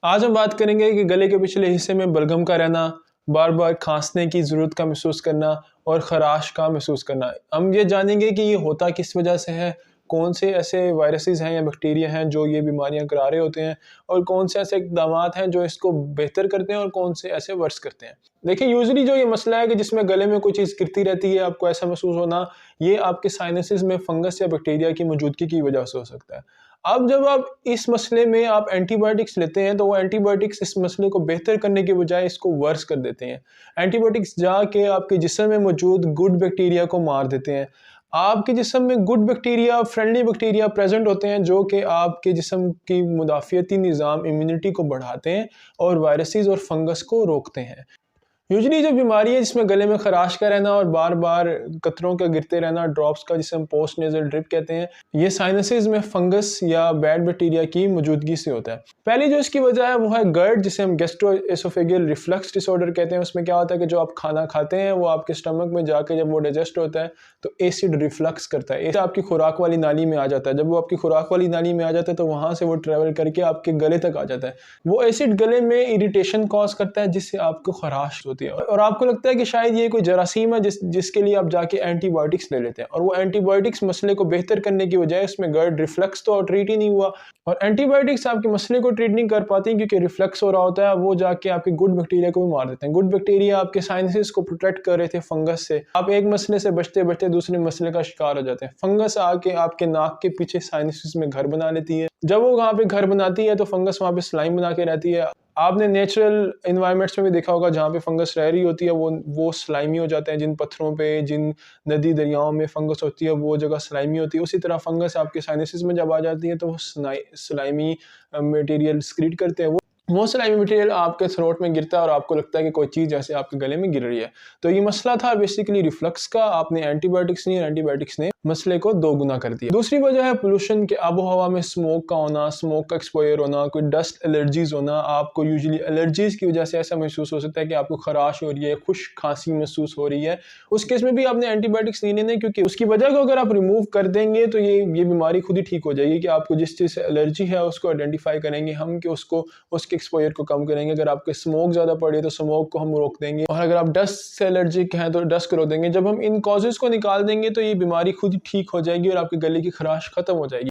आज हम बात करेंगे कि गले के पिछले हिस्से में बलगम का रहना, बार बार खांसने की ज़रूरत का महसूस करना और ख़राश का महसूस करना। हम ये जानेंगे कि ये होता किस वजह से है, कौन से ऐसे वायरसेस हैं या बैक्टीरिया हैं जो ये बीमारियां करा रहे होते हैं और कौन से ऐसे इक़दामात हैं जो इसको बेहतर करते हैं और कौन से ऐसे वर्स करते हैं। देखिए, यूजुअली जो ये मसला है कि जिसमें गले में कोई चीज़ गिरती रहती है, आपको ऐसा महसूस होना, ये आपके साइनसेस में फंगस या बैक्टीरिया की मौजूदगी की वजह से हो सकता है। अब जब आप इस मसले में आप एंटीबायोटिक्स लेते हैं तो वो एंटीबायोटिक्स इस मसले को बेहतर करने के बजाय इसको वर्स कर देते हैं। एंटीबायोटिक्स जाके आपके जिस्म में मौजूद गुड बैक्टीरिया को मार देते हैं। आपके जिस्म में good bacteria, friendly bacteria present होते हैं जो कि आपके जिस्म की मुदाफ़ियती निज़ाम, इम्यूनिटी को बढ़ाते हैं और वायरसेस और फंगस को रोकते हैं। यूजुअली जो बीमारी है जिसमें गले में खराश का रहना और बार बार कतरों का गिरते रहना, ड्रॉप्स का, जिसे हम पोस्ट नेजल ड्रिप कहते हैं, ये साइनसेस में फंगस या बैड बैक्टीरिया की मौजूदगी से होता है। पहली जो इसकी वजह है वो है गर्ड, जिसे हम गैस्ट्रोएसोफेजियल रिफ्लक्स डिसऑर्डर कहते हैं। उसमें क्या होता है कि जो आप खाना खाते हैं वो आपके स्टमक में जाके जब वो डाइजेस्ट होता है तो एसिड रिफ्लक्स करता है। ऐसे आपकी खुराक वाली नाली में आ जाता है। जब वो आपकी खुराक वाली नाली में आ जाता है तो वहाँ से वो ट्रेवल करके आपके गले तक आ जाता है। वो एसिड गले में इरिटेशन कॉज करता है जिससे आपको खराश होती है और आपको लगता है कि शायद ये कोई जरासीम है जिसके लिए आप जाके एंटीबायोटिक्स ले लेते हैं और वो एंटीबायोटिक्स मसले को बेहतर करने की बजाय उसमें गर्ड रिफ्लक्स तो ट्रीट ही नहीं हुआ और एंटीबायोटिक्स आपके मसले को ट्रीट नहीं कर पाती क्योंकि रिफ्लक्स हो रहा होता है। वो जाके आपके गुड बैक्टीरिया को भी मार देते हैं। गुड बैक्टीरिया आपके साइनसेस को प्रोटेक्ट कर रहे थे फंगस से। आप एक मसले से बचते बचते दूसरे मसले का शिकार हो जाते हैं। फंगस आके आपके नाक के पीछे साइनसेस में घर बना लेती है। जब वो वहाँ पे घर बनाती है तो फंगस वहाँ पे स्लाइम बना के रहती है। आपने नेचुरल एनवायरनमेंट्स में भी देखा होगा जहाँ पे फंगस रह रही होती है वो स्लाइमी हो जाते हैं। जिन पत्थरों पे, जिन नदी दरियाओं में फंगस होती है वो जगह स्लाइमी होती है। उसी तरह फंगस आपके साइनसेस में जब आ जाती है तो वो स्लाइमी मटेरियल एक्सक्रीट करते हैं। वो स्लाइमी मटेरियल आपके थ्रोट में गिरता है और आपको लगता है कि कोई चीज़ जैसे आपके गले में गिर रही है। तो ये मसला था बेसिकली रिफ्लक्स का। आपने एंटीबायोटिक्स नहीं, एंटीबायोटिक्स ने मसले को दोगुना कर दिया। दूसरी वजह है पोल्यूशन के, आबो हवा में स्मोक का होना, स्मोक का एक्सपोजर होना, कोई डस्ट एलर्जीज होना। आपको यूजुअली एलर्जीज की वजह से ऐसा महसूस हो सकता है कि आपको खराश हो रही है, खुश खांसी महसूस हो रही है। उस केस में भी आपने एंटीबायोटिक्स नहीं लेने क्योंकि उसकी वजह को अगर आप रिमूव कर देंगे तो ये बीमारी खुद ही ठीक हो जाएगी कि आपको जिस चीज़ से एलर्जी है उसको आइडेंटिफाई करेंगे हम कि उसके एक्सपोजर को कम करेंगे। अगर आपके स्मोक ज़्यादा पड़ी है तो स्मोक को हम रोक देंगे और अगर आप डस्ट से एलर्जिक हैं तो डस्ट को रोक देंगे। जब हम इन कॉजेज़ को निकाल देंगे तो ये बीमारी खुद ही ठीक हो जाएगी और आपके गले की खराश खत्म हो जाएगी।